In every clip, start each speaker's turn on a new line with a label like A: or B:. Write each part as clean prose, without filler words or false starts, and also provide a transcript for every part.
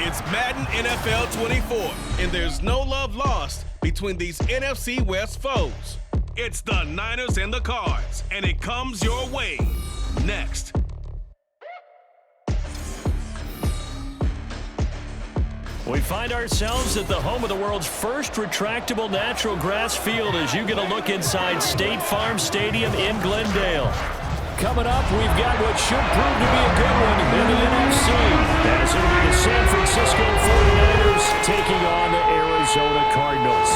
A: It's Madden NFL 24, and there's no love lost between these NFC West foes. It's the Niners and the Cards, and it comes your way next.
B: We find ourselves at the home of the world's first retractable natural grass field as you get a look inside State Farm Stadium in Glendale. Coming up, we've got what should prove to be a good one in the NFC. As it'll be the San Francisco 49ers taking on the Arizona Cardinals.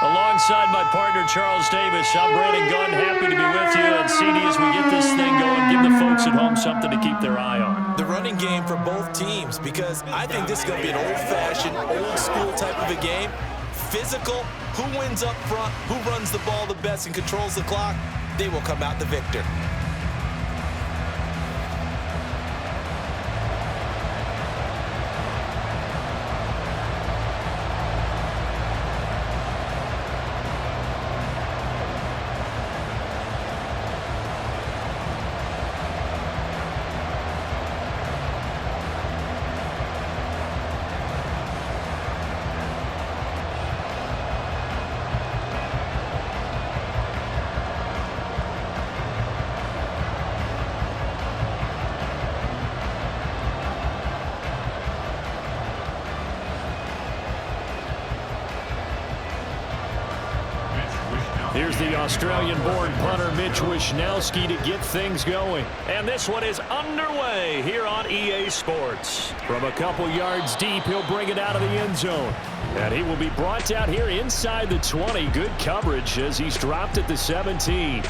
B: Alongside my partner, Charles Davis, I'm Brandon Gunn, happy to be with you. And CD, as we get this thing going, give the folks at home something to keep their eye on.
C: The running game for both teams, because I think this is going to be an old-fashioned, old-school type of a game. Physical, who wins up front, who runs the ball the best and controls the clock, they will come out the victor.
B: Here's the Australian-born punter Mitch Wishnowsky to get things going. And this one is underway here on EA Sports. From a couple yards deep, he'll bring it out of the end zone. And he will be brought down here inside the 20. Good coverage as he's dropped at the 17.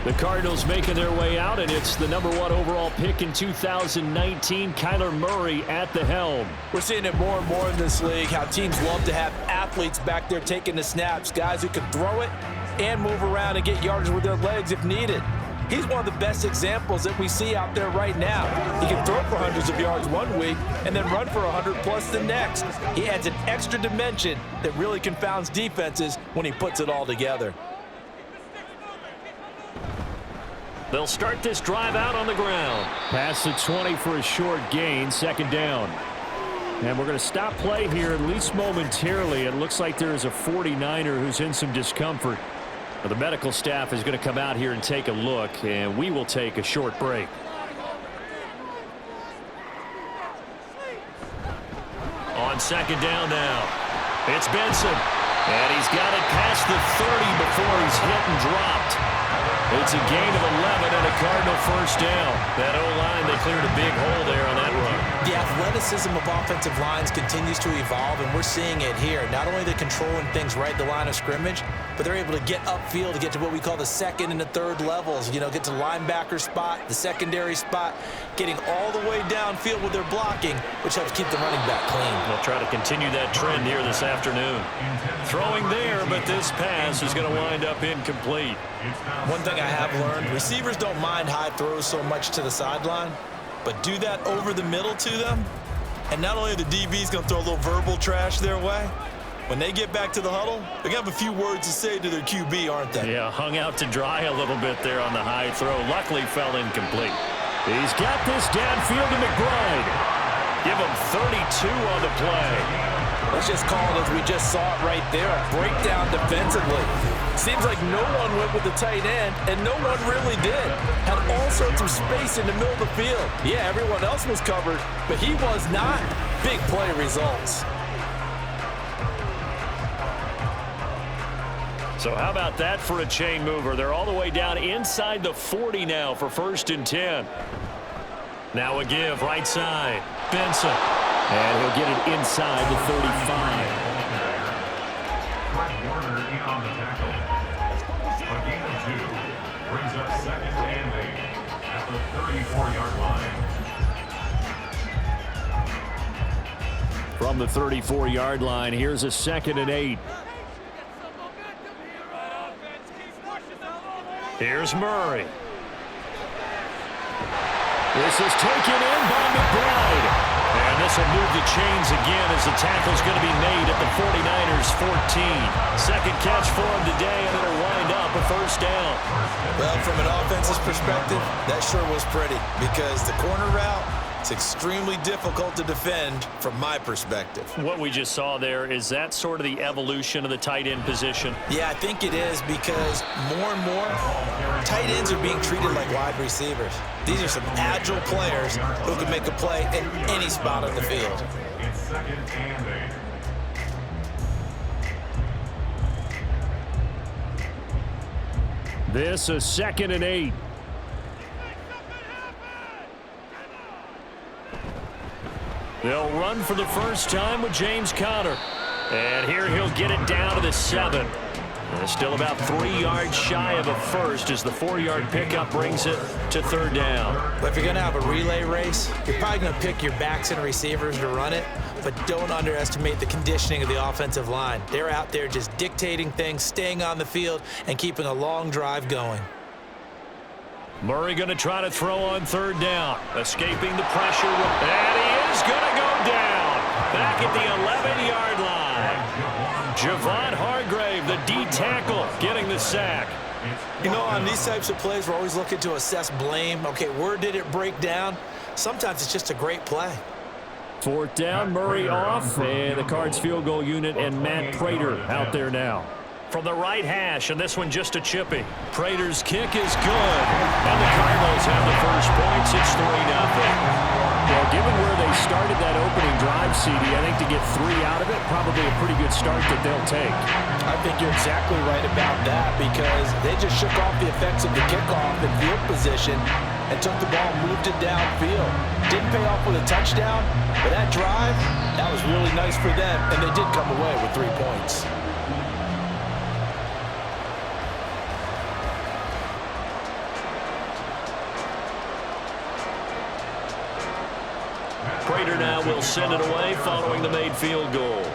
B: The Cardinals making their way out, and it's the #1 overall pick in 2019, Kyler Murray at the helm.
C: We're seeing it more and more in this league, how teams love to have athletes back there taking the snaps, guys who can throw it and move around and get yardage with their legs if needed. He's one of the best examples that we see out there right now. He can throw for hundreds of yards one week and then run for 100+ the next. He adds an extra dimension that really confounds defenses when he puts it all together.
B: They'll start this drive out on the ground. Past the 20 for a short gain, second down. And we're going to stop play here, at least momentarily. It looks like there is a 49er who's in some discomfort. The medical staff is going to come out here and take a look, and we will take a short break. On second down now, it's Benson. And he's got it past the 30 before he's hit and dropped. It's a gain of 11 and a Cardinal first down. That O-line, they cleared a big hole there on that run.
C: The athleticism of offensive lines continues to evolve, and we're seeing it here. Not only they're controlling things right at the line of scrimmage, but they're able to get upfield to get to what we call the second and the third levels. You know, get to linebacker spot, the secondary spot, getting all the way downfield with their blocking, which helps keep the running back clean.
B: They'll try to continue that trend here this afternoon. Throwing there, but this pass is going to wind up incomplete.
C: One thing I have learned, receivers don't mind high throws so much to the sideline, but do that over the middle to them, and not only are the DBs going to throw a little verbal trash their way, when they get back to the huddle, they're going to have a few words to say to their QB, aren't they?
B: Yeah, hung out to dry a little bit there on the high throw. Luckily fell incomplete. He's got this downfield to McBride. Give him 32 on the play.
C: Let's just call it as we just saw it right there, a breakdown defensively. Seems like no one went with the tight end, and no one really did. Had all sorts of space in the middle of the field. Yeah, everyone else was covered, but he was not. Big play results.
B: So how about that for a chain mover? They're all the way down inside the 40 now for 1st and 10. Now a give, right side. Benson. And he'll get it inside the 35.
D: On the tackle. A gain of 2 brings up 2nd and 8 at the 34-yard line.
B: From the 34-yard line, here's a 2nd and 8. Here's Murray. This is taken in by McBride. And this will move the chains again as the tackle's going to be made at the 49ers 14. Second catch for him today, and it'll wind up a 1st down.
C: Well, from an offense's perspective, that sure was pretty because the corner route It's extremely difficult to defend from my perspective.
B: What we just saw there, is that sort of the evolution of the tight end position?
C: Yeah, I think it is, because more and more tight ends are being treated like wide receivers. These are some agile players who can make a play at any spot on the field.
D: It's second and 8.
B: This is 2nd and 8. They'll run for the first time with James Conner. And here he'll get it down to the 7. Still about 3 yards shy of a first as the 4-yard pickup brings it to 3rd down.
C: But if you're going to have a relay race, you're probably going to pick your backs and receivers to run it, but don't underestimate the conditioning of the offensive line. They're out there just dictating things, staying on the field, and keeping a long drive going.
B: Murray going to try to throw on 3rd down. Escaping the pressure. And he is going to go down. Back at the 11-yard line. Javon Hargrave, the D tackle, getting the sack.
C: You know, on these types of plays, we're always looking to assess blame. Okay, where did it break down? Sometimes it's just a great play.
B: 4th down, Murray off, and the Cards field goal unit and Matt Prater out there now. From the right hash, and this one just a chippy. Prater's kick is good, and the Cardinals have the first points. It's 3-0. Well, given where they started that opening drive, CD, I think to get 3 out of it, probably a pretty good start that they'll take.
C: I think you're exactly right about that, because they just shook off the effects of the kickoff and field position and took the ball, moved it downfield. Didn't pay off with a touchdown, but that drive, that was really nice for them, and they did come away with 3 points.
B: Prater now will send it away following the made field goal.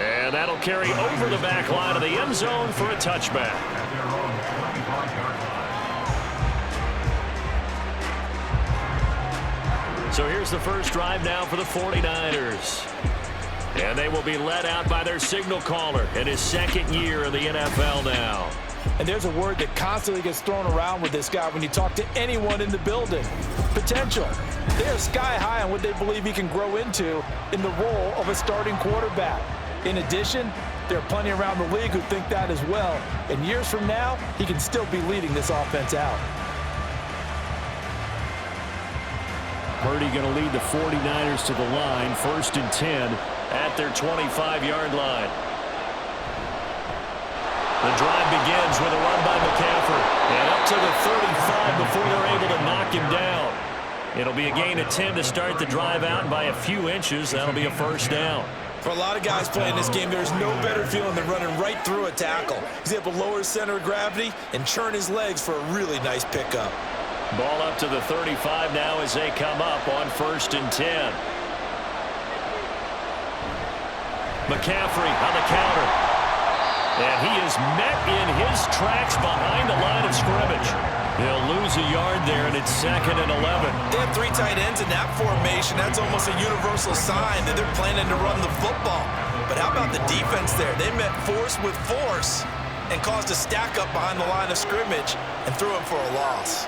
B: And that'll carry over the back line of the end zone for a touchback.
D: At their own 25-yard line.
B: So here's the first drive now for the 49ers. And they will be led out by their signal caller in his 2nd year in the NFL now.
C: And there's a word that constantly gets thrown around with this guy when you talk to anyone in the building. Potential. They're sky high on what they believe he can grow into in the role of a starting quarterback. In addition, there are plenty around the league who think that as well. And years from now, he can still be leading this offense out.
B: Purdy going to lead the 49ers to the line. 1st and 10 at their 25-yard line. The drive begins with a run by McCaffrey. And up to the 35 before they're able to knock him down. It'll be a gain of 10 to start the drive out, and by a few inches, that'll be a 1st down.
C: For a lot of guys playing this game, there's no better feeling than running right through a tackle. He's able to lower his center of gravity and churn his legs for a really nice pickup.
B: Ball up to the 35 now as they come up on 1st and 10. McCaffrey on the counter. And he is met in his tracks behind the line of scrimmage. He'll lose a yard there, and it's 2nd and 11.
C: They have 3 tight ends in that formation. That's almost a universal sign that they're planning to run the football. But how about the defense there? They met force with force and caused a stack up behind the line of scrimmage and threw him for a loss.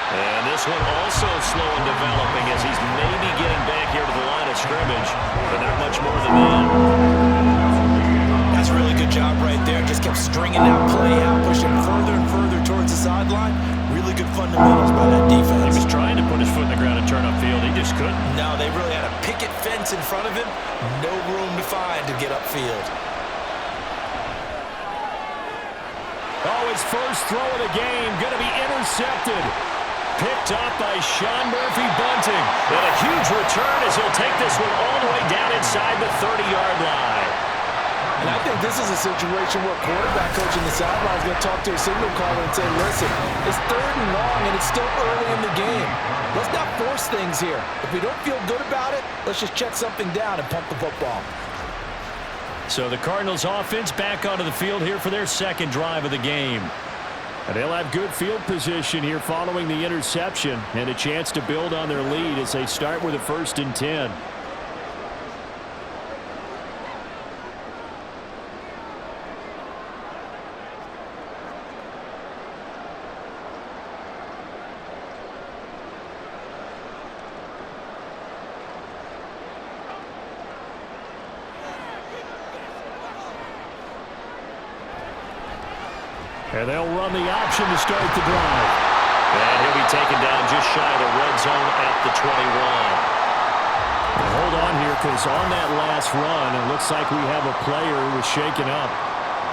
B: And this one also slow in developing as he's maybe getting back here to the line of scrimmage, but not much more than that.
C: That's a really good job right there. Just kept stringing that play out, pushing further and further towards the sideline. Really good fundamentals by that defense.
B: He was trying to put his foot in the ground and turn upfield. He just couldn't.
C: No, they really had a picket fence in front of him. No room to find to get upfield.
B: Oh, his first throw of the game going to be intercepted. Picked up by Sean Murphy-Bunting. And a huge return as he'll take this one all the way down inside the 30-yard line.
C: And I think this is a situation where quarterback coach in the sideline is going to talk to a signal caller and say, listen, it's 3rd and long and it's still early in the game. Let's not force things here. If we don't feel good about it, let's just check something down and pump the football.
B: So the Cardinals offense back onto the field here for their 2nd drive of the game. And they'll have good field position here following the interception and a chance to build on their lead as they start with a 1st and 10. And they'll run the option to start the drive. And he'll be taken down just shy of the red zone at the 21. Hold on here, because on that last run, it looks like we have a player who was shaken up.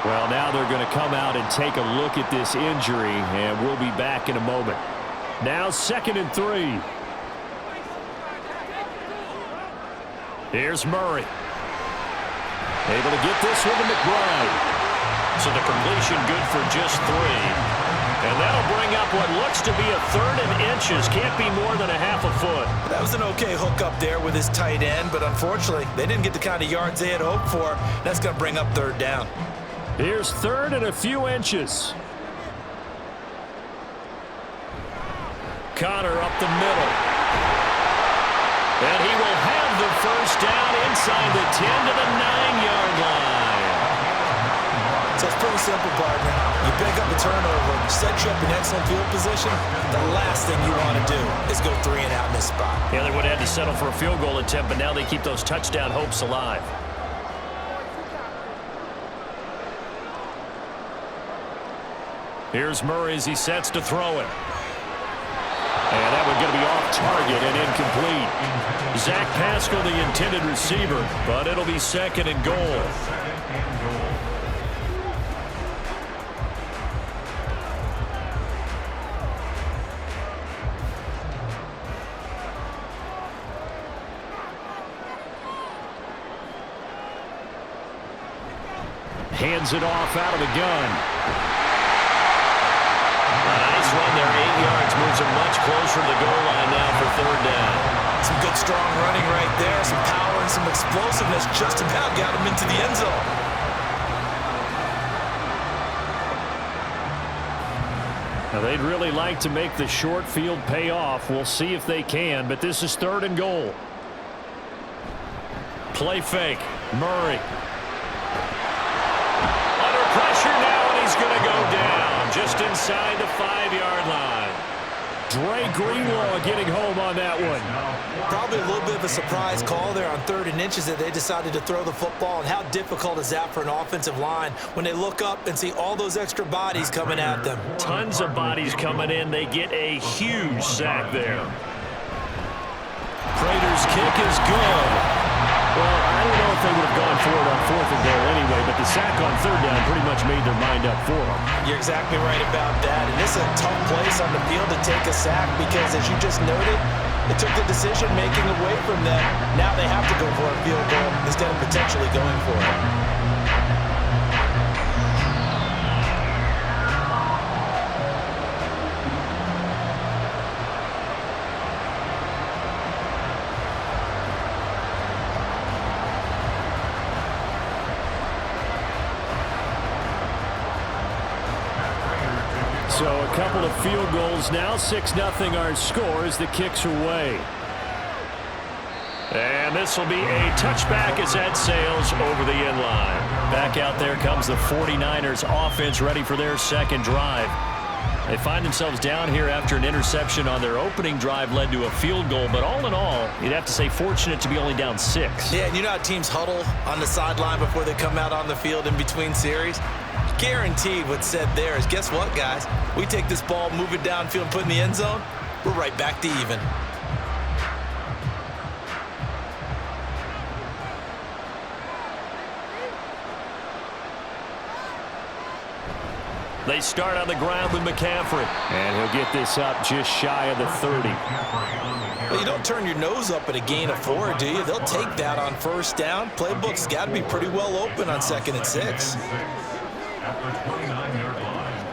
B: Well, now they're going to come out and take a look at this injury, and we'll be back in a moment. Now 2nd and 3. Here's Murray. Able to get this one to McBride. So the completion good for just 3. And that'll bring up what looks to be a 3rd and inches. Can't be more than a half a foot.
C: That was an okay hook up there with his tight end, but unfortunately, they didn't get the kind of yards they had hoped for. That's going to bring up 3rd down.
B: Here's 3rd and a few inches. Connor up the middle. And he will have the 1st down inside the 10 to the 9-yard line.
C: So it's pretty simple, partner. You pick up a turnover, set you up in excellent field position. The last thing you want to do is go 3 and out in this spot.
B: Yeah, they would have had to settle for a field goal attempt, but now they keep those touchdown hopes alive. Here's Murray as he sets to throw it. And that one's going to be off target and incomplete. Zach Pascal, the intended receiver, but it'll be 2nd and goal. Hands it off out of the gun. A nice run there, 8 yards, moves him much closer to the goal line now for 3rd down.
C: Some good strong running right there, some power and some explosiveness just about got him into the end zone.
B: Now they'd really like to make the short field pay off. We'll see if they can, but this is 3rd and goal. Play fake, Murray. Pressure now, and he's going to go down just inside the 5-yard line. Dre Greenlaw getting home on that one.
C: Probably a little bit of a surprise call there on 3rd and inches that they decided to throw the football. And how difficult is that for an offensive line when they look up and see all those extra bodies coming at them?
B: Tons of bodies coming in. They get a huge sack there. Prater's kick is good. Well, I don't know if they would have gone for it on 4th and goal anyway, but the sack on 3rd down pretty much made their mind up for them.
C: You're exactly right about that. And this is a tough place on the field to take a sack because, as you just noted, it took the decision-making away from them. Now they have to go for a field goal instead of potentially going for it.
B: So a couple of field goals now, 6-0 our score as the kicks are away. And this will be a touchback as that sails over the end line. Back out there comes the 49ers offense ready for their 2nd drive. They find themselves down here after an interception on their opening drive led to a field goal, but all in all, you'd have to say fortunate to be only down 6.
C: Yeah, and you know how teams huddle on the sideline before they come out on the field in between series? Guaranteed what's said there is, guess what, guys? We take this ball, move it downfield, and put it in the end zone, we're right back to even.
B: They start on the ground with McCaffrey. And he'll get this up just shy of the 30.
C: Well, you don't turn your nose up at a gain of 4, do you? They'll take that on 1st down. Playbook's got to be pretty well open on 2nd and 6.
D: At the 29-yard line.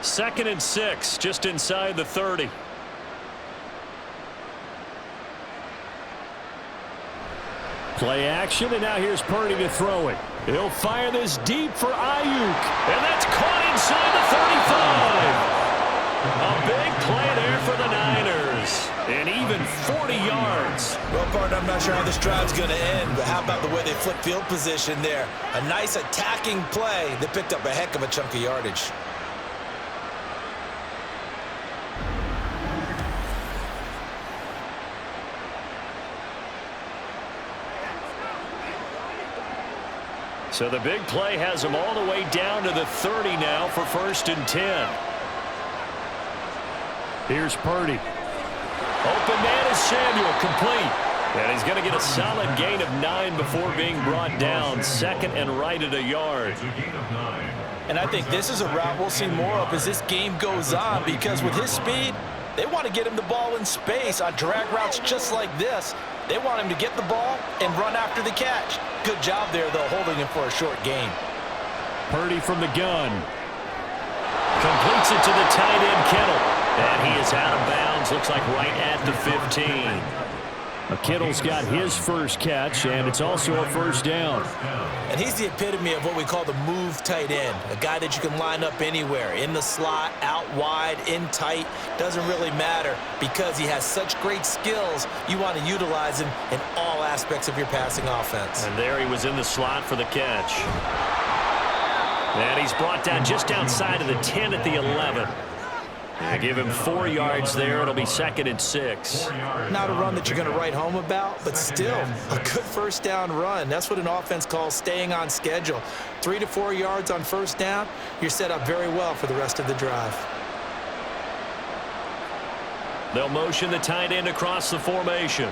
B: 2nd and 6, just inside the 30. Play action, and now here's Purdy to throw it. He'll fire this deep for Ayuk. And that's caught inside the 35. A big play there for the Niners. And even 40 yards.
C: Well, partner, I'm not sure how this drive's going to end, but how about the way they flip field position there? A nice attacking play that picked up a heck of a chunk of yardage.
B: So the big play has them all the way down to the 30 now for 1st and 10. Here's Purdy. Open man is Samuel, complete. And he's going to get a solid gain of 9 before being brought down. 2nd and right at a yard.
C: And I think this is a route we'll see more of as this game goes on, because with his speed, they want to get him the ball in space on drag routes just like this. They want him to get the ball and run after the catch. Good job there, though, holding him for a short gain.
B: Purdy from the gun. Completes it to the tight end, Kittle. And he is out of bounds, looks like right at the 15. Kittle's got his first catch, and it's also a 1st down.
C: And he's the epitome of what we call the move tight end, a guy that you can line up anywhere, in the slot, out wide, in tight, doesn't really matter, because he has such great skills. You want to utilize him in all aspects of your passing offense.
B: And there he was in the slot for the catch. And he's brought down just outside of the 10 at the 11. They give him 4 yards there. It'll be 2nd and 6.
C: Not a run that you're going to write home about, but still a good 1st down run. That's what an offense calls staying on schedule. 3 to 4 yards on 1st down, you're set up very well for the rest of the drive.
B: They'll motion the tight end across the formation.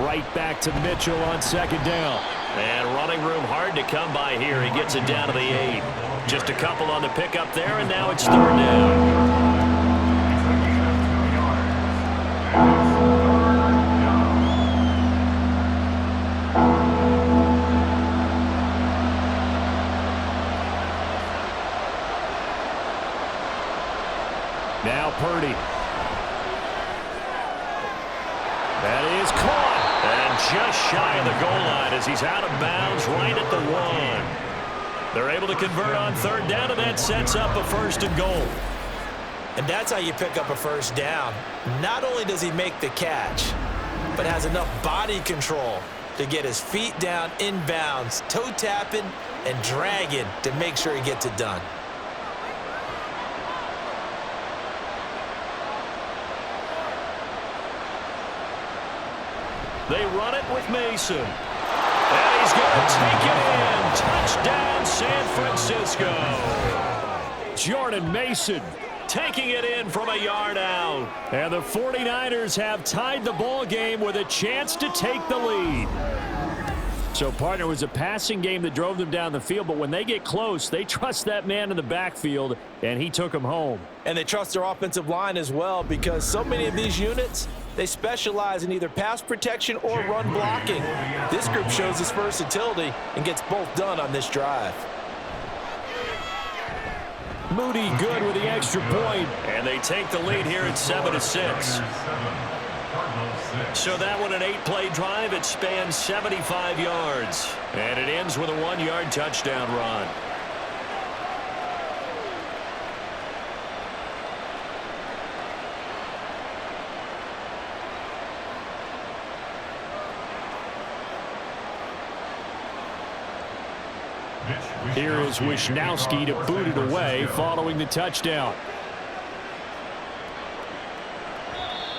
B: Right back to Mitchell on 2nd down. And running room hard to come by here. He gets it down to the 8. Just a couple on the pickup there, and now it's 3rd down. Now Purdy. That is caught. And just shy of the goal line as he's out of bounds right at the 1. They're able to convert on 3rd down, and that sets up a 1st and goal.
C: And that's how you pick up a 1st down. Not only does he make the catch, but has enough body control to get his feet down inbounds, toe tapping and dragging to make sure he gets it done.
B: They run it with Mason. And he's going to take it in. Touchdown, San Francisco. Jordan Mason taking it in from a yard out. And the 49ers have tied the ball game with a chance to take the lead. So, partner, it was a passing game that drove them down the field, but when they get close, they trust that man in the backfield, and he took them home.
C: And they trust their offensive line as well, because so many of these units, they specialize in either pass protection or run blocking. This group shows its versatility and gets both done on this drive.
B: Moody good with the extra point, and they take the lead here at 7-6. So that one, an 8-play drive. It spans 75 yards, and it ends with a 1-yard touchdown run. Here is Wisnowski to boot it away following the touchdown.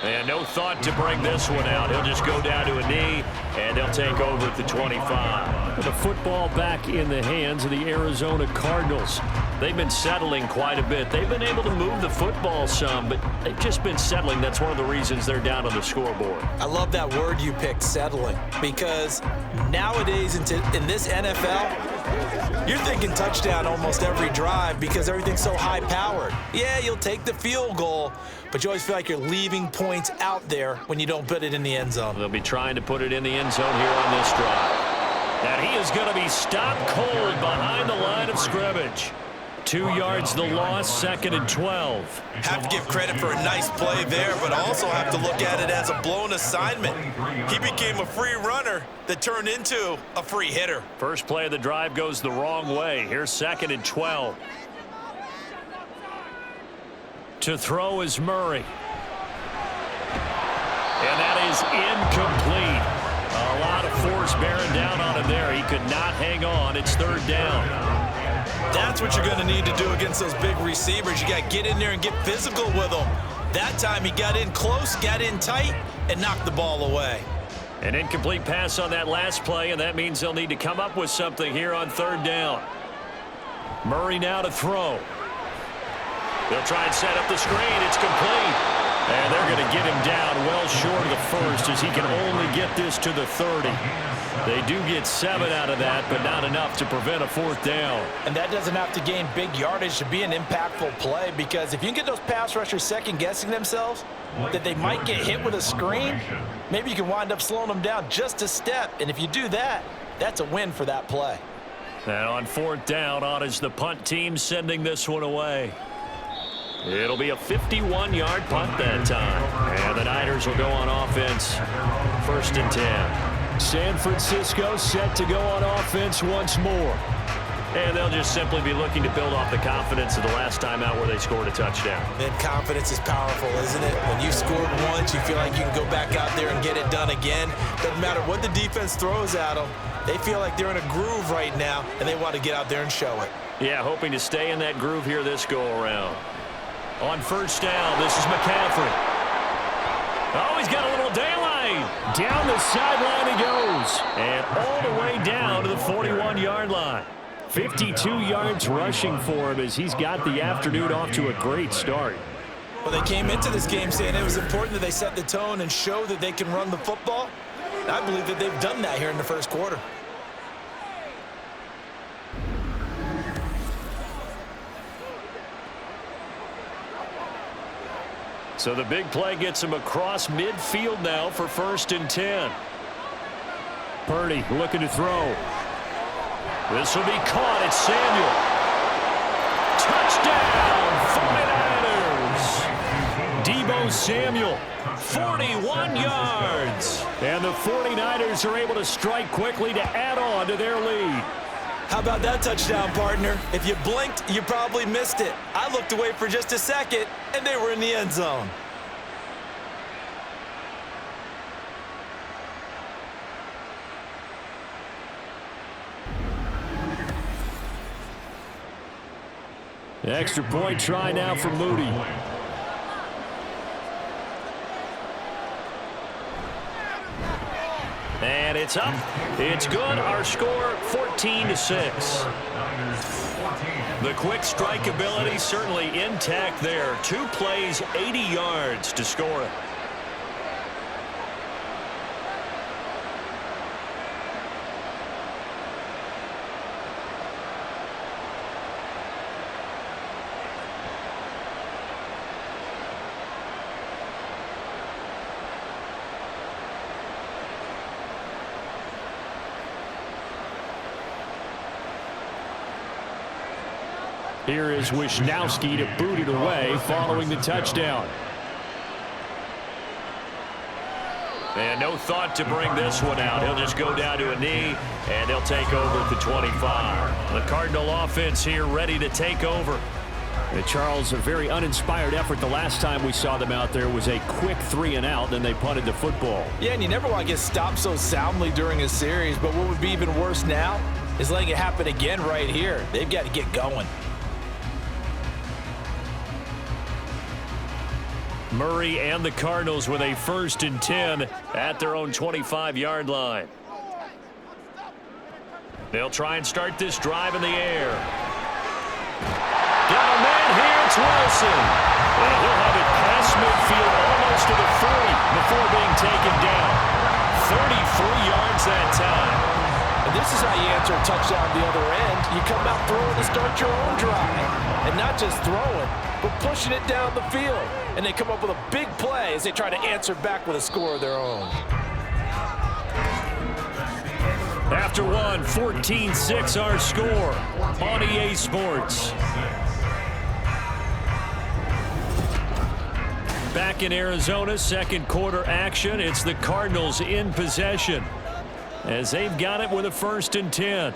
B: And no thought to bring this one out. He'll just go down to a knee, and they'll take over at the 25. The football back in the hands of the Arizona Cardinals. They've been settling quite a bit. They've been able to move the football some, but they've just been settling. That's one of the reasons they're down on the scoreboard.
C: I love that word you picked, settling, because nowadays in this NFL, you're thinking touchdown almost every drive because everything's so high-powered. Yeah, you'll take the field goal, but you always feel like you're leaving points out there when you don't put it in the end zone.
B: They'll be trying to put it in the end zone here on this drive. And he is going to be stopped cold behind the line of scrimmage. 2 yards the loss, 2nd and 12.
C: Have to give credit for a nice play there, but also have to look at it as a blown assignment. He became a free runner that turned into a free hitter.
B: First play of the drive goes the wrong way. Here's 2nd and 12. To throw is Murray. And that is incomplete. A lot of force bearing down on him there. He could not hang on. It's 3rd down.
C: That's what you're going to need to do against those big receivers. You got to get in there and get physical with them. That time he got in close, got in tight, and knocked the ball away.
B: An incomplete pass on that last play, and that means they'll need to come up with something here on third down. Murray now to throw. They'll try and set up the screen. It's complete. And they're going to get him down well short of the first as he can only get this to the 30. They do get 7 out of that, but not enough to prevent a fourth down.
C: And that doesn't have to gain big yardage to be an impactful play, because if you can get those pass rushers second-guessing themselves, that they might get hit with a screen, maybe you can wind up slowing them down just a step. And if you do that, that's a win for that play.
B: And on fourth down, on is the punt team sending this one away. It'll be a 51-yard punt that time. And the Niners will go on offense, 1st and 10.
E: San Francisco set to go on offense once more.
B: And they'll just simply be looking to build off the confidence of the last time out where they scored a touchdown.
C: And confidence is powerful, isn't it? When you scored once, you feel like you can go back out there and get it done again. Doesn't matter what the defense throws at them. They feel like they're in a groove right now, and they want to get out there and show it.
B: Yeah, hoping to stay in that groove here this go-around. On first down, this is McCaffrey. Oh, he's got a little daylight.
E: Down the sideline he goes.
B: And all the way down to the 41-yard line.
E: 52 yards rushing for him as he's got the afternoon off to a great start.
C: Well, they came into this game saying it was important that they set the tone and show that they can run the football. And I believe that they've done that here in the first quarter.
B: So the big play gets him across midfield now for 1st and 10.
E: Purdy looking to throw.
B: This will be caught. It's Samuel. Touchdown, 49ers. Deebo Samuel, 41 yards.
E: And the 49ers are able to strike quickly to add on to their lead.
C: How about that touchdown, partner? If you blinked, you probably missed it. I looked away for just a second, and they were in the end zone.
E: The extra point try now for Moody.
B: And it's up. It's good. Our score, 14-6. The quick strike ability certainly intact there. 2 plays, 80 yards to score it.
E: Here is Wisnowski to boot it away following the touchdown.
B: And no thought to bring this one out. He'll just go down to a knee, and they'll take over at the 25. The Cardinal offense here ready to take over.
E: Charles, a very uninspired effort. The last time we saw them out there was a quick 3-and-out, then they punted the football.
C: Yeah, and you never want to get stopped so soundly during a series, but what would be even worse now is letting it happen again right here. They've got to get going.
B: Murray and the Cardinals with a 1st and 10 at their own 25-yard line. They'll try and start this drive in the air. Got a man here, it's Wilson. And he'll have it past midfield almost to the 40 before being taken down. 33 yards that time.
C: And this is how you answer a touchdown the other end. You come out throwing to start your own drive. And not just throwing, but pushing it down the field. And they come up with a big play as they try to answer back with a score of their own.
B: After one, 14-6 our score on EA Sports. Back in Arizona, second quarter action. It's the Cardinals in possession as they've got it with a 1st and 10.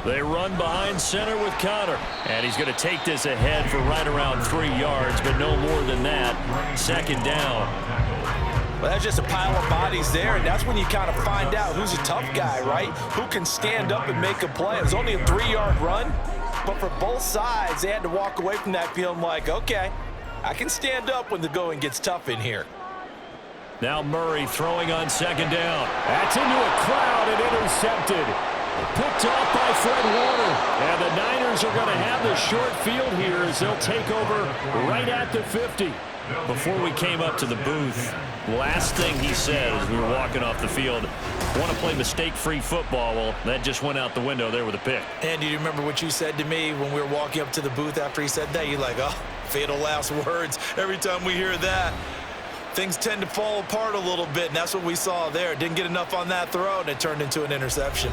B: They run behind center with Connor. And he's going to take this ahead for right around 3 yards, but no more than that. 2nd down.
C: Well, that's just a pile of bodies there, and that's when you kind of find out who's a tough guy, right? Who can stand up and make a play. It was only a 3-yard run, but for both sides, they had to walk away from that feeling like, okay, I can stand up when the going gets tough in here.
B: Now Murray throwing on second down. That's into a crowd and intercepted. Picked off by Fred Warner. And the Niners are going to have the short field here as they'll take over right at the 50. Before we came up to the booth, last thing he said as we were walking off the field, want to play mistake-free football. Well, that just went out the window there with a pick.
C: And do you remember what you said to me when we were walking up to the booth after he said that? You're like, oh, fatal last words. Every time we hear that, things tend to fall apart a little bit, and that's what we saw there. Didn't get enough on that throw, and it turned into an interception.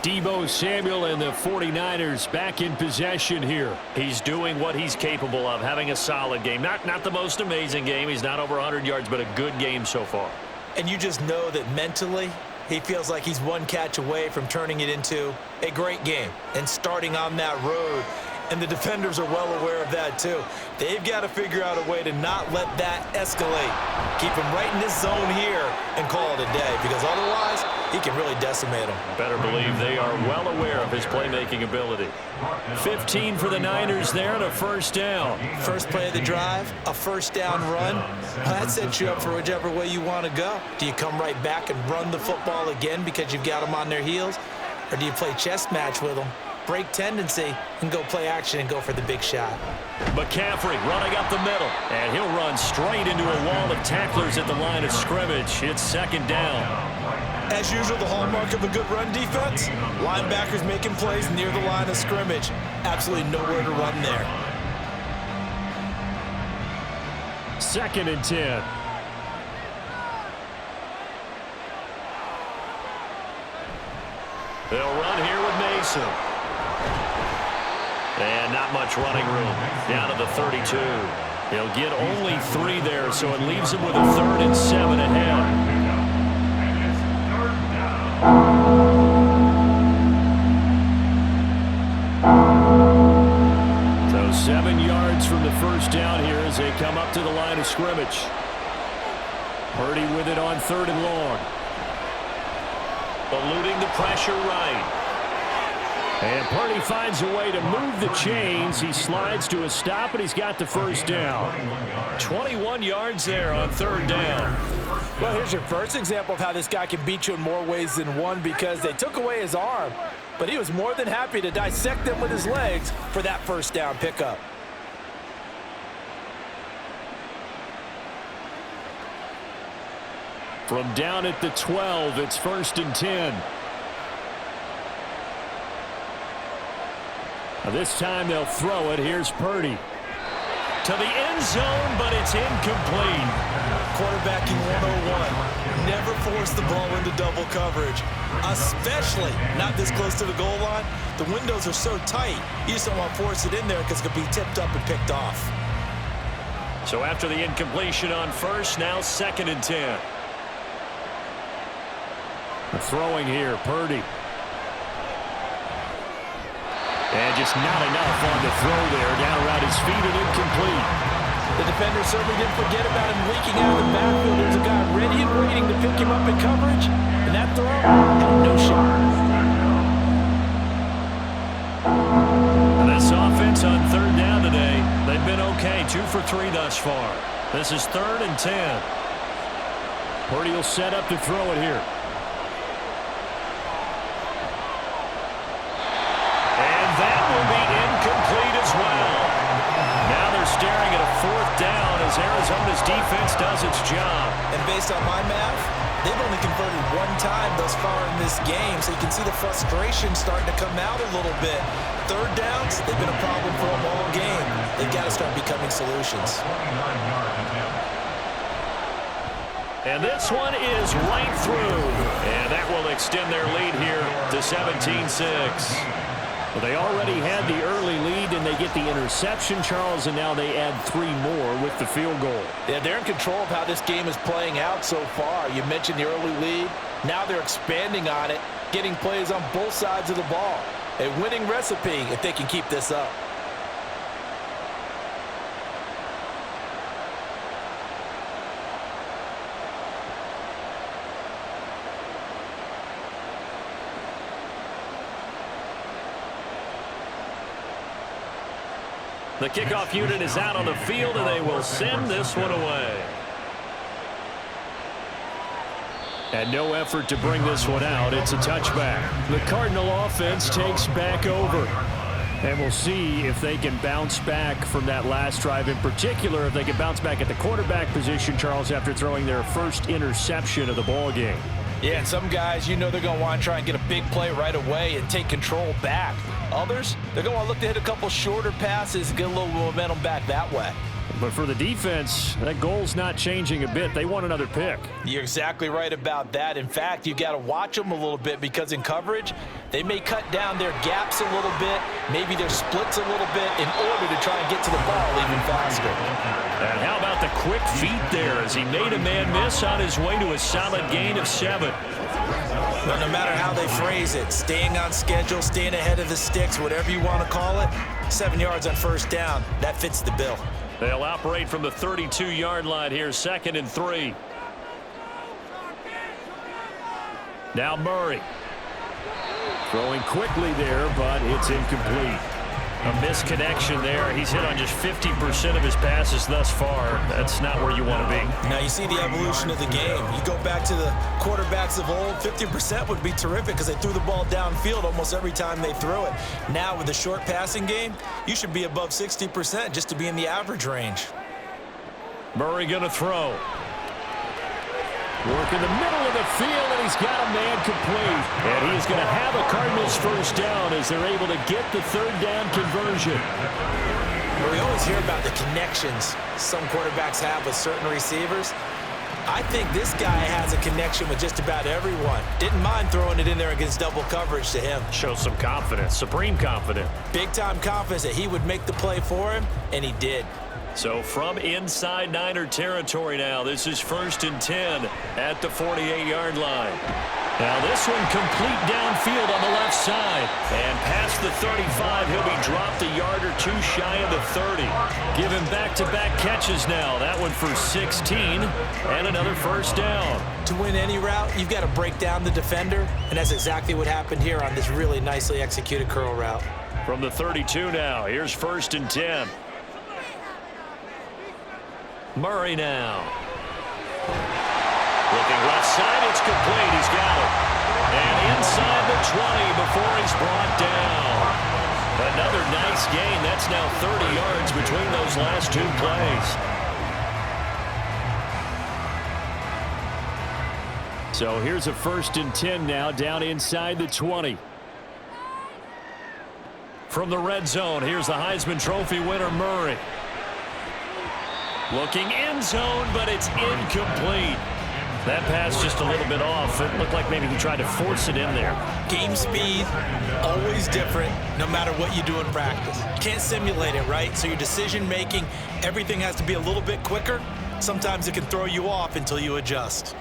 B: Deebo Samuel and the 49ers back in possession here.
E: He's doing what he's capable of, having a solid game. Not the most amazing game. He's not over 100 yards, but a good game so far.
C: And you just know that mentally, he feels like he's one catch away from turning it into a great game and starting on that road. And the defenders are well aware of that, too. They've got to figure out a way to not let that escalate. Keep him right in this zone here and call it a day, because otherwise, he can really decimate them.
E: Better believe they are well aware of his playmaking ability.
B: 15 for the Niners there and a first down.
C: First play of the drive, a first down run. Well, that sets you up for whichever way you want to go. Do you come right back and run the football again because you've got them on their heels? Or do you play chess match with them, break tendency, and go play action and go for the big shot?
B: McCaffrey running up the middle, and he'll run straight into a wall of tacklers at the line of scrimmage. It's second down.
C: As usual, the hallmark of a good run defense, linebackers making plays near the line of scrimmage. Absolutely nowhere to run there.
B: Second and 10.
E: They'll run here with Mason. And not much running room. Down to the 32.
B: He'll get only 3 there, so it leaves him with a 3rd and 7 ahead. So 7 yards from the first down here as they come up to the line of scrimmage. Purdy with it on 3rd and long.
E: Eluding the pressure right.
B: And Purdy finds a way to move the chains. He slides to a stop, and he's got the first down.
E: 21 yards there on 3rd down.
C: Well, here's your first example of how this guy can beat you in more ways than one, because they took away his arm, but he was more than happy to dissect them with his legs for that first down pickup.
B: From down at the 12, it's 1st and 10. Now this time they'll throw it. Here's Purdy.
E: To the end zone, but it's incomplete.
C: Quarterbacking 101. Never force the ball into double coverage, especially not this close to the goal line. The windows are so tight, you just don't want to force it in there because it could be tipped up and picked off.
E: So after the incompletion on first, now 2nd and 10.
B: The throwing here, Purdy. And just not enough on the throw there. Down around his feet and incomplete.
C: The defender certainly didn't forget about him leaking out of the backfield. There's a guy ready and waiting to pick him up in coverage. And that throw had no shot.
B: And this offense on 3rd down today, they've been okay. 2 for 3 thus far. This is 3rd and 10. Purdy will set up to throw it here.
E: That will be incomplete as well.
B: Now they're staring at a 4th down as Arizona's defense does its job.
C: And based on my math, they've only converted 1 time thus far in this game, so you can see the frustration starting to come out a little bit. 3rd downs, they've been a problem for them all game. They've got to start becoming solutions.
E: And this one is right through. And that will extend their lead here to 17-6.
B: Well, they already had the early lead, and they get the interception, Charles, and now they add 3 more with the field goal.
C: Yeah, they're in control of how this game is playing out so far. You mentioned the early lead. Now they're expanding on it, getting plays on both sides of the ball. A winning recipe if they can keep this up.
E: The kickoff unit is out on the field, and they will send this one away.
B: And no effort to bring this one out. It's a touchback. The Cardinal offense takes back over. And we'll see if they can bounce back from that last drive. In particular, if they can bounce back at the quarterback position, Charles, after throwing their first interception of the ball game.
C: Yeah, and some guys, you know they're going to want to try and get a big play right away and take control back. Others, they're going to want to look to hit a couple shorter passes and get a little momentum back that way.
B: But for the defense, that goal's not changing a bit. They want another pick.
C: You're exactly right about that. In fact, you got to watch them a little bit because in coverage, they may cut down their gaps a little bit, maybe their splits a little bit in order to try and get to the ball even faster.
B: And how about the quick feet there as he made a man miss on his way to a solid gain of 7.
C: But no matter how they phrase it, staying on schedule, staying ahead of the sticks, whatever you want to call it, 7 yards on first down, that fits the bill.
B: They'll operate from the 32-yard line here, 2nd and 3. Now Murray. Throwing quickly there, but it's incomplete. A misconnection there. He's hit on just 50% of his passes thus far. That's not where you want to be.
C: Now you see the evolution of the game. You go back to the quarterbacks of old, 50% would be terrific because they threw the ball downfield almost every time they threw it. Now with the short passing game, you should be above 60% just to be in the average range.
B: Murray going to throw. Work in the middle of the field, and he's got a man complete. And he's going to have a Cardinals first down as they're able to get the 3rd down conversion.
C: We always hear about the connections some quarterbacks have with certain receivers. I think this guy has a connection with just about everyone. Didn't mind throwing it in there against double coverage to him.
B: Shows some confidence, supreme confidence.
C: Big-time confidence that he would make the play for him, and he did.
B: So from inside Niner territory now, this is 1st and 10 at the 48-yard line. Now this one complete downfield on the left side. And past the 35, he'll be dropped a yard or 2 shy of the 30. Give him back-to-back catches now. That one for 16 and another first down.
C: To win any route, you've got to break down the defender, and that's exactly what happened here on this really nicely executed curl route.
B: From the 32 now, here's 1st and 10. Murray now. Looking left side, it's complete. He's got it. And inside the 20 before he's brought down. Another nice gain. That's now 30 yards between those last 2 plays. So here's a 1st and 10 now down inside the 20. From the red zone, here's the Heisman Trophy winner, Murray. Looking end zone, but it's incomplete. That pass just a little bit off. It looked like maybe he tried to force it in there.
C: Game speed, always different, no matter what you do in practice. Can't simulate it, right? So your decision making, everything has to be a little bit quicker. Sometimes it can throw you off until you adjust.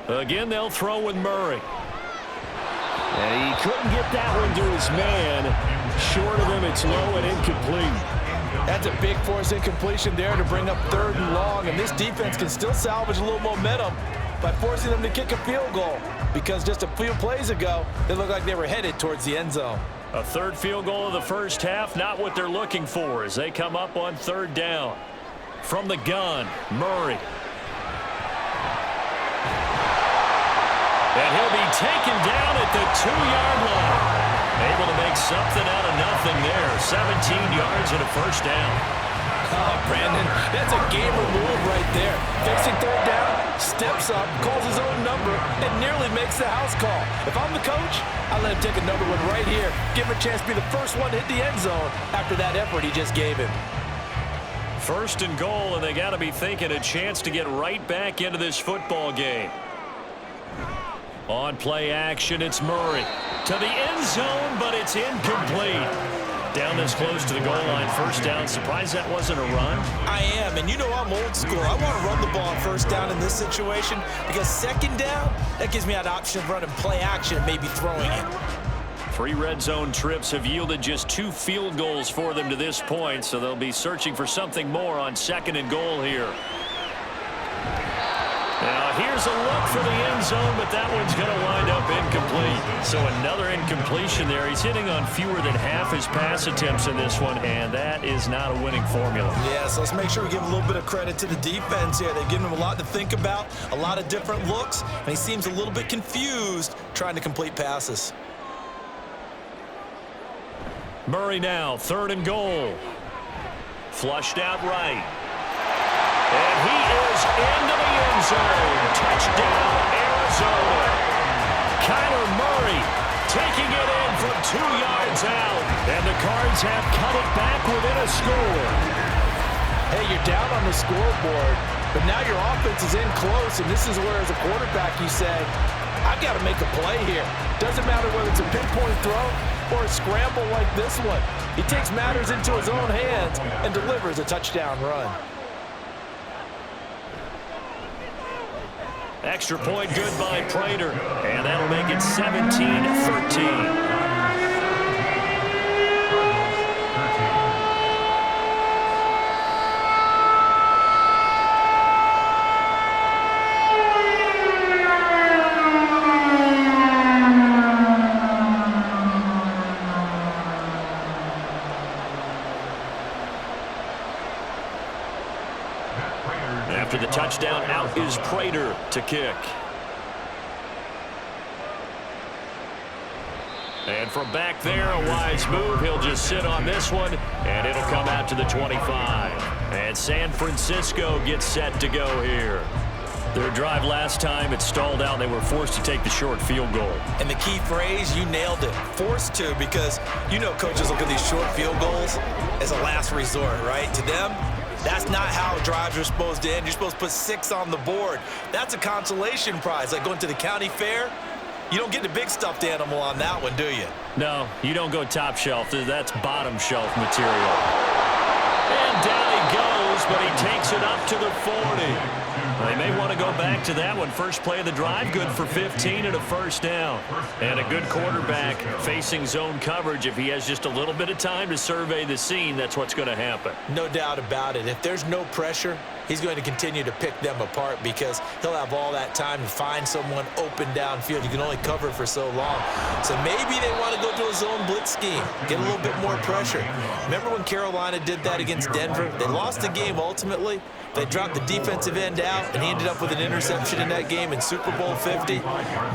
B: Again, they'll throw with Murray. And he couldn't get that one to his man. Short of him, it's low and incomplete.
C: That's a big force incompletion there to bring up 3rd and long, and this defense can still salvage a little momentum by forcing them to kick a field goal, because just a few plays ago, they looked like they were headed towards the end zone.
B: A 3rd field goal of the first half, not what they're looking for as they come up on 3rd down. From the gun, Murray. And he'll be taken down at the 2-yard line. Able to make something out of nothing there. 17 yards and a first down.
C: Oh, Brandon, that's a gamer move right there. Facing 3rd down, steps up, calls his own number, and nearly makes the house call. If I'm the coach, I let him take another one right here. Give him a chance to be the first one to hit the end zone after that effort he just gave him.
B: 1st and goal, and they got to be thinking a chance to get right back into this football game. On play action, it's Murray. To the end zone, but it's incomplete. Down this close to the goal line, first down. Surprised that wasn't a run?
C: I am, and you know I'm old school. I want to run the ball on first down in this situation because 2nd down, that gives me that option of running play action and maybe throwing it.
B: 3 red zone trips have yielded just 2 field goals for them to this point, so they'll be searching for something more on 2nd and goal here. Now here's a look for the end zone, but that one's going to wind up incomplete. So another incompletion there. He's hitting on fewer than half his pass attempts in this one, and that is not a winning formula.
C: Yes, let's make sure we give a little bit of credit to the defense here. They've given him a lot to think about, a lot of different looks, and he seems a little bit confused trying to complete passes.
B: Murray now, 3rd and goal. Flushed out right. And he is into the end zone. Touchdown, Arizona. Kyler Murray taking it in from 2 yards out. And the Cards have cut it back within a score.
C: Hey, you're down on the scoreboard, but now your offense is in close, and this is where, as a quarterback, you say, I've got to make a play here. Doesn't matter whether it's a pinpoint throw or a scramble like this one. He takes matters into his own hands and delivers a touchdown run.
B: Extra point good by Prater, and that'll make it 17-13. After the touchdown, out is Prater to kick. And from back there, a wise move. He'll just sit on this one, and it'll come out to the 25. And San Francisco gets set to go here. Their drive last time, it stalled out. They were forced to take the short field goal.
C: And the key phrase, you nailed it, forced to, because you know coaches look at these short field goals as a last resort, right? To them, that's not how drives are supposed to end. You're supposed to put 6 on the board. That's a consolation prize, like going to the county fair. You don't get the big stuffed animal on that one, do you?
B: No, you don't go top shelf. That's bottom shelf material. And down he goes, but he takes it up to the 40. They may want to go back to that one. First play of the drive, good for 15 and a first down. And a good quarterback facing zone coverage. If he has just a little bit of time to survey the scene, that's what's going to happen.
C: No doubt about it. If there's no pressure, he's going to continue to pick them apart because he'll have all that time to find someone open downfield. You can only cover for so long. So maybe they want to go to a zone blitz scheme, get a little bit more pressure. Remember when Carolina did that against Denver? They lost the game ultimately. They dropped the defensive end out, and he ended up with an interception in that game in Super Bowl 50.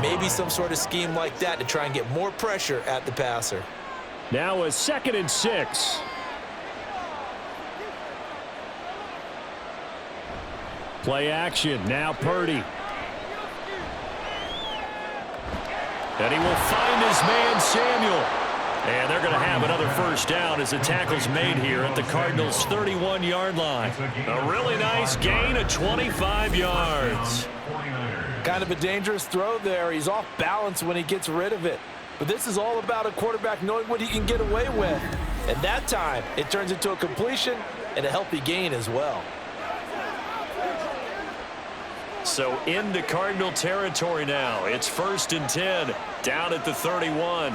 C: Maybe some sort of scheme like that to try and get more pressure at the passer.
B: Now a 2nd and 6. Play action. Now Purdy. And he will find his man Samuel. And they're going to have another first down as the tackle's made here at the Cardinals' 31-yard line. A really nice gain of 25 yards.
C: Kind of a dangerous throw there. He's off balance when he gets rid of it. But this is all about a quarterback knowing what he can get away with. And that time, it turns into a completion and a healthy gain as well.
B: So into Cardinal territory now. It's 1st and 10, down at the 31.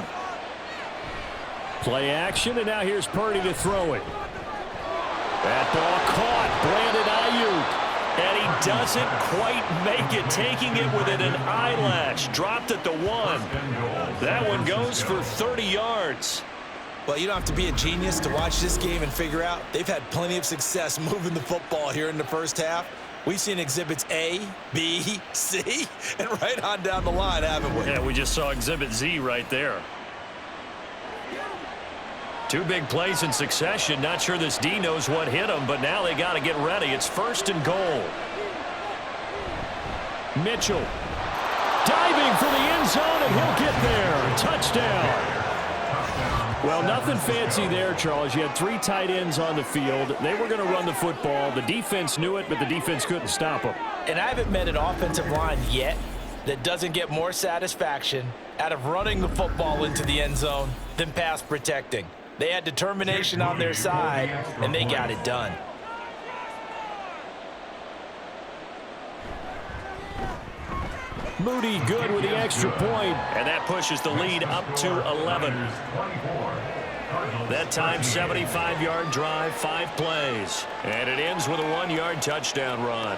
B: Play action, and now here's Purdy to throw it. That ball caught, Brandon Ayuk. And he doesn't quite make it, taking it within an eyelash. Dropped at the 1. That one goes for 30 yards.
C: Well, you don't have to be a genius to watch this game and figure out they've had plenty of success moving the football here in the first half. We've seen exhibits A, B, C, and right on down the line, haven't we?
B: Yeah, we just saw exhibit Z right there. 2 big plays in succession. Not sure this D knows what hit him, but now they got to get ready. It's 1st and goal. Mitchell diving for the end zone, and he'll get there. Touchdown. Well, nothing fancy there, Charles. You had 3 tight ends on the field. They were going to run the football. The defense knew it, but the defense couldn't stop them.
C: And I haven't met an offensive line yet that doesn't get more satisfaction out of running the football into the end zone than pass protecting. They had determination on their side, and they got it done.
B: Moody good with the extra point, and that pushes the lead up to 11. That time, 75-yard drive, 5 plays. And it ends with a 1-yard touchdown run.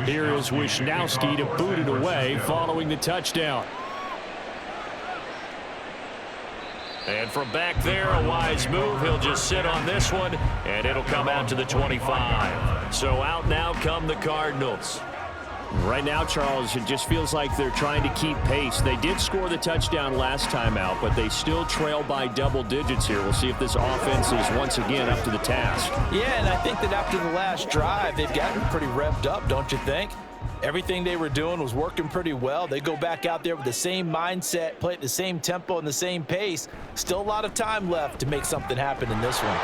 B: Here is Wisnowski to boot it away following the touchdown. And from back there, a wise move. He'll just sit on this one, and it'll come out to the 25. So out now come the Cardinals.
E: Right now, Charles, it just feels like they're trying to keep pace. They did score the touchdown last time out, but they still trail by double digits here. We'll see if this offense is once again up to the task.
C: Yeah, and I think that after the last drive, they've gotten pretty revved up, don't you think? Everything they were doing was working pretty well. They go back out there with the same mindset, play at the same tempo and the same pace. Still a lot of time left to make something happen in this one.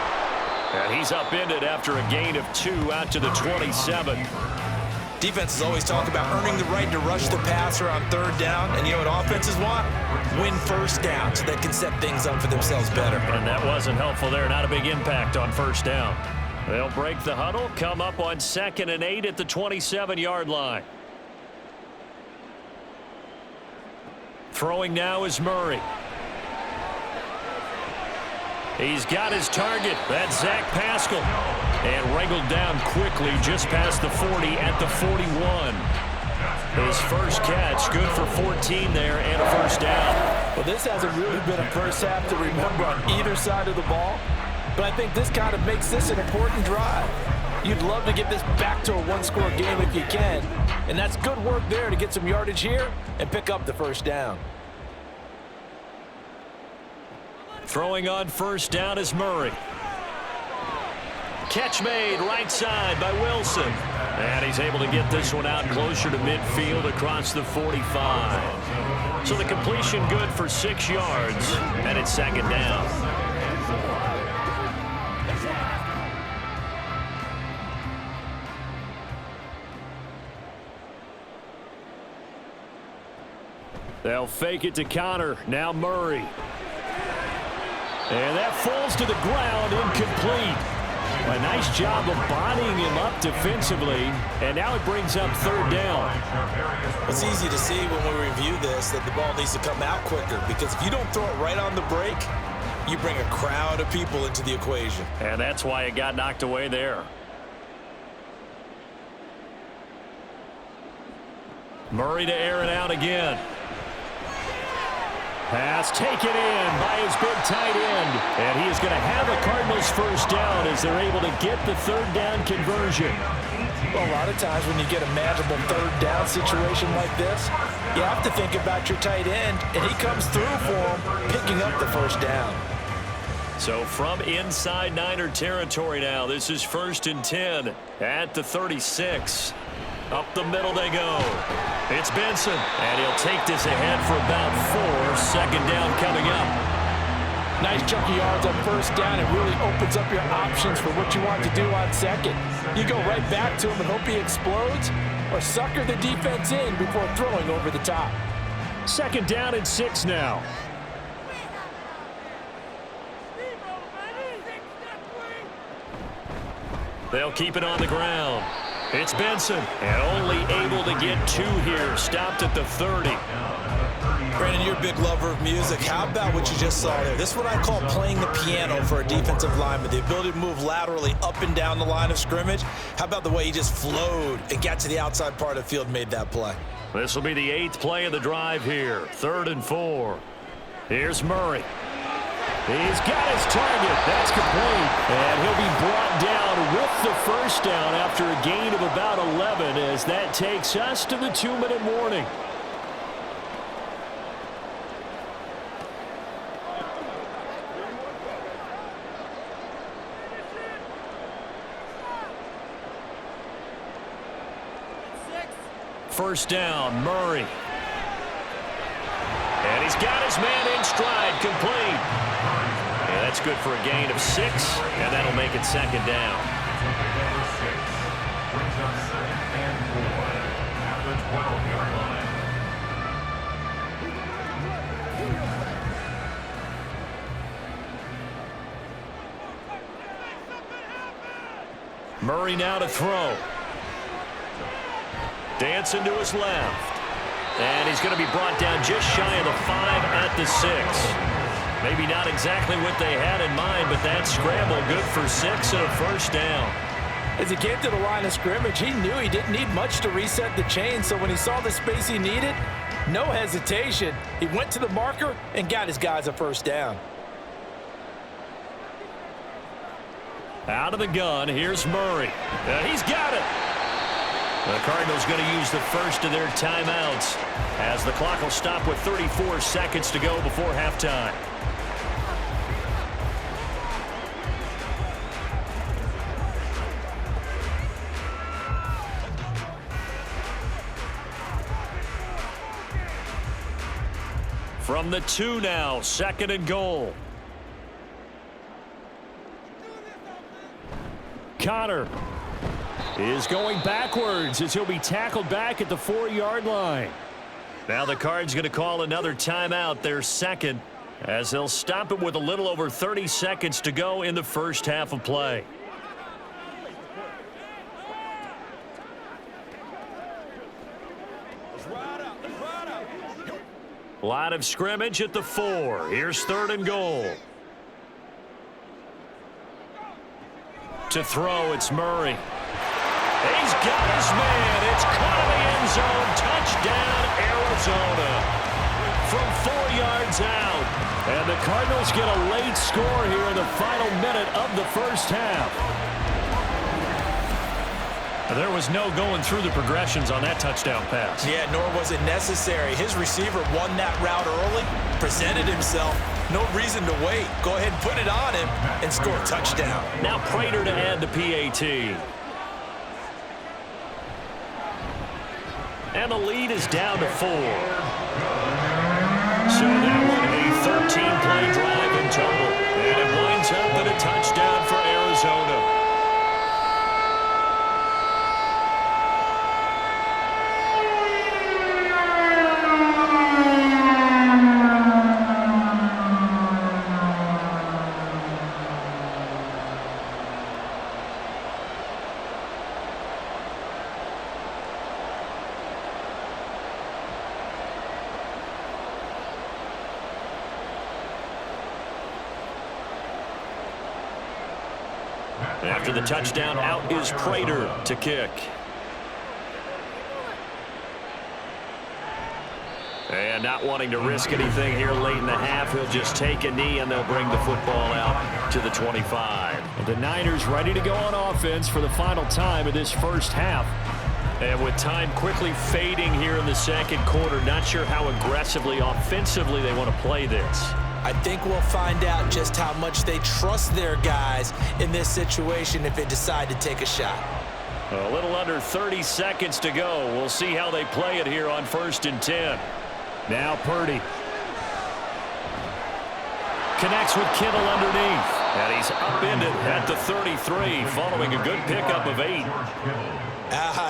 B: And he's upended after a gain of 2 out to the 27.
C: Defenses always talk about earning the right to rush the passer on third down. And you know what offenses want? Win first down so they can set things up for themselves better.
B: And that wasn't helpful there. Not a big impact on first down. They'll break the huddle, come up on 2nd and 8 at the 27-yard line. Throwing now is Murray. He's got his target. That's Zach Pascal. And wrangled down quickly just past the 40 at the 41. His first catch, good for 14 there and a first down.
C: Well, this hasn't really been a first half to remember on either side of the ball. But I think this kind of makes this an important drive. You'd love to get this back to a one-score game if you can. And that's good work there to get some yardage here and pick up the first down.
B: Throwing on first down is Murray. Catch made right side by Wilson. And he's able to get this one out closer to midfield across the 45. So the completion good for 6 yards, and it's 2nd down. They'll fake it to Connor. Now Murray. And that falls to the ground, incomplete. A nice job of bodying him up defensively, and now it brings up 3rd down.
C: It's easy to see when we review this that the ball needs to come out quicker, because if you don't throw it right on the break, you bring a crowd of people into the equation.
B: And that's why it got knocked away there. Murray to air it out again. Pass taken in by his big tight end. And he is going to have a Cardinals first down as they're able to get the 3rd down conversion.
C: Well, a lot of times when you get a manageable 3rd down situation like this, you have to think about your tight end, and he comes through for him, picking up the first down.
B: So from inside Niner territory now, this is 1st and 10 at the 36. Up the middle they go. It's Benson, and he'll take this ahead for about 4. 2nd down coming up.
C: Nice chunk of yards on first down. It really opens up your options for what you want to do on 2nd. You go right back to him and hope he explodes, or sucker the defense in before throwing over the top.
B: 2nd down and 6 now. They'll keep it on the ground. It's Benson, and only able to get 2 here. Stopped at the 30.
C: Brandon, you're a big lover of music. How about what you just saw there? This is what I call playing the piano for a defensive lineman. The ability to move laterally up and down the line of scrimmage. How about the way he just flowed and got to the outside part of the field and made that play?
B: This will be the 8th play of the drive here. 3rd and 4. Here's Murray. He's got his target. That's complete. And he'll be brought down with the first down after a gain of about 11 as that takes us to the 2-minute warning. First down, Murray. And he's got his man in stride, complete. And that's good for a gain of 6, and that'll make it 2nd down.
D: Brings up 2nd and 4 at the 12-yard line.
B: Murray now to throw. Dancing to his left. And he's going to be brought down just shy of the 5 at the 6. Maybe not exactly what they had in mind, but that scramble good for 6 and a first down.
C: As he came to the line of scrimmage, he knew he didn't need much to reset the chain, so when he saw the space he needed, no hesitation. He went to the marker and got his guys a first down.
B: Out of the gun, here's Murray. He's got it. The Cardinals going to use the first of their timeouts as the clock will stop with 34 seconds to go before halftime. From the 2 now, 2nd and goal. Connor is going backwards as he'll be tackled back at the 4-yard line. Now the Cards going to call another timeout, their second, as they'll stop it with a little over 30 seconds to go in the first half of play. Line of scrimmage at the 4. Here's 3rd and goal. To throw, it's Murray. He's got his man. It's caught in the end zone. Touchdown, Arizona. From 4 yards out. And the Cardinals get a late score here in the final minute of the first half. There was no going through the progressions on that touchdown pass.
C: Yeah, nor was it necessary. His receiver won that route early, presented himself. No reason to wait. Go ahead and put it on him and score a touchdown.
B: Now Prater to add the PAT. And the lead is down to 4. So that one a 13-play drive in total. And it winds up with a touchdown for Arizona. After the touchdown, out is Prater to kick. And not wanting to risk anything here late in the half, he'll just take a knee and they'll bring the football out to the 25. And the Niners ready to go on offense for the final time of this first half. And with time quickly fading here in the second quarter, not sure how aggressively, offensively they want to play this.
C: I think we'll find out just how much they trust their guys in this situation if they decide to take a shot.
B: A little under 30 seconds to go. We'll see how they play it here on 1st and 10. Now Purdy connects with Kittle underneath. And he's upended at the 33 following a good pickup of 8.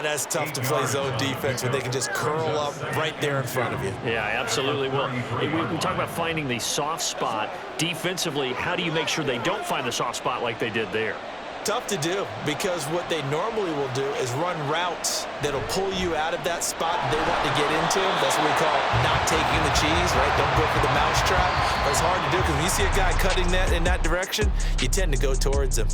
C: That's tough to play zone defense when they can just curl up right there in front of you.
B: Yeah, absolutely. Well, we talk about finding the soft spot. Defensively, how do you make sure they don't find the soft spot like they did there?
C: Tough to do, because what they normally will do is run routes that'll pull you out of that spot they want to get into. That's what we call not taking the cheese, right? Don't go for the mousetrap. But it's hard to do because when you see a guy cutting that in that direction, you tend to go towards him.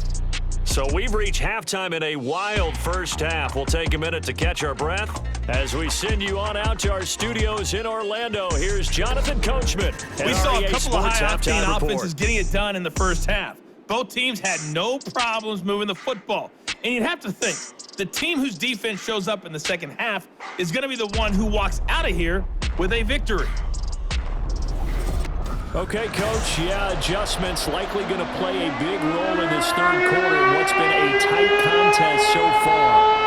B: So we've reached halftime in a wild first half. We'll take a minute to catch our breath as we send you on out to our studios in Orlando. Here's Jonathan Coachman.
F: We saw a couple of high-octane offenses getting it done in the first half. Both teams had no problems moving the football. And you'd have to think, the team whose defense shows up in the second half is going to be the one who walks out of here with a victory.
B: Okay, Coach, adjustments likely going to play a big role in this third quarter in what's been a tight contest so far.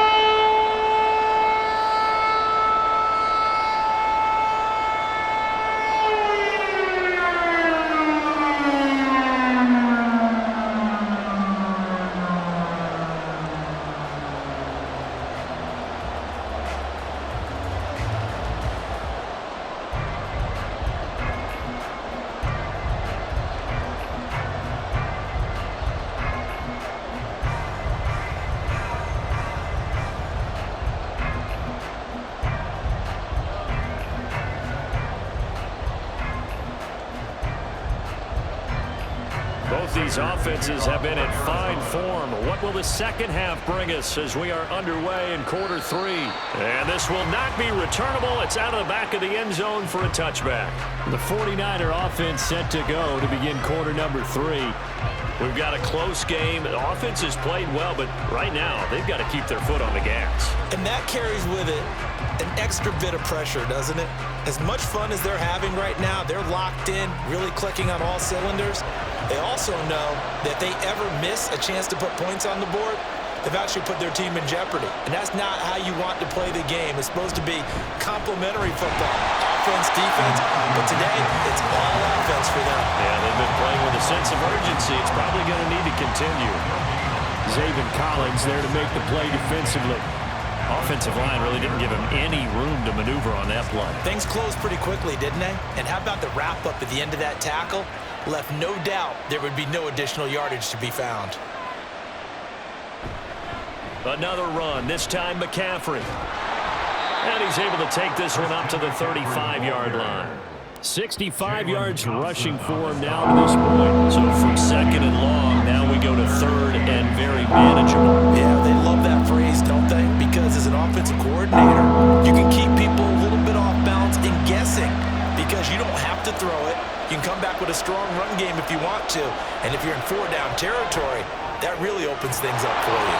B: Both these offenses have been in fine form. What will the second half bring us as we are underway in quarter 3? And this will not be returnable. It's out of the back of the end zone for a touchback.
E: The 49er offense set to go to begin quarter number 3.
B: We've got a close game. The offense has played well, but right now they've got to keep their foot on the gas.
C: And that carries with it an extra bit of pressure, doesn't it? As much fun as they're having right now, they're locked in, really clicking on all cylinders. They also know that if they ever miss a chance to put points on the board, they've actually put their team in jeopardy. And that's not how you want to play the game. It's supposed to be complementary football, offense, defense. But today, it's all offense for them.
B: Yeah, they've been playing with a sense of urgency. It's probably going to need to continue.
E: Zaven Collins there to make the play defensively.
B: Offensive line really didn't give him any room to maneuver on that play.
C: Things closed pretty quickly, didn't they? And how about the wrap-up at the end of that tackle? Left no doubt there would be no additional yardage to be found.
B: Another run, this time McCaffrey. And he's able to take this one up to the 35-yard line.
E: 65 yards rushing for him now to this point.
B: So from second and long, now we go to third and very manageable.
C: Yeah, they love that phrase, don't they? Because as an offensive coordinator, you can keep people a little bit off balance and guessing because you don't have to throw it. You can come back with a strong run game if you want to. And if you're in 4-down territory, that really opens things up for you.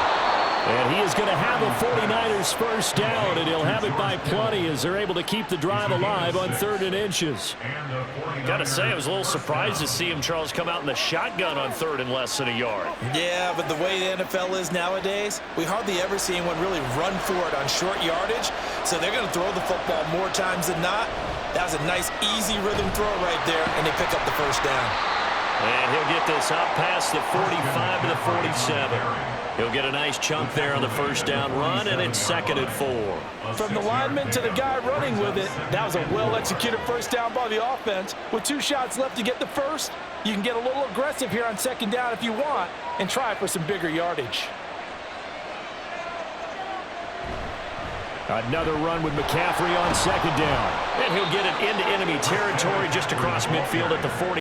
E: And he is going to have the 49ers first down, and he'll have it by plenty as they're able to keep the drive alive on 3rd and inches.
B: Got to say, I was a little surprised to see him, Charles, come out in the shotgun on 3rd and less than a yard.
C: Yeah, but the way the NFL is nowadays, we hardly ever see anyone really run for it on short yardage. So they're going to throw the football more times than not. That was a nice, easy rhythm throw right there, and they pick up the first down.
B: And he'll get this up past the 45 to the 47. He'll get a nice chunk there on the first down run, and it's 2nd and 4.
C: From the lineman to the guy running with it, that was a well-executed first down by the offense. With 2 shots left to get the first, you can get a little aggressive here on 2nd down if you want and try for some bigger yardage.
E: Another run with McCaffrey on 2nd down.
B: And he'll get it into enemy territory just across midfield at the 40.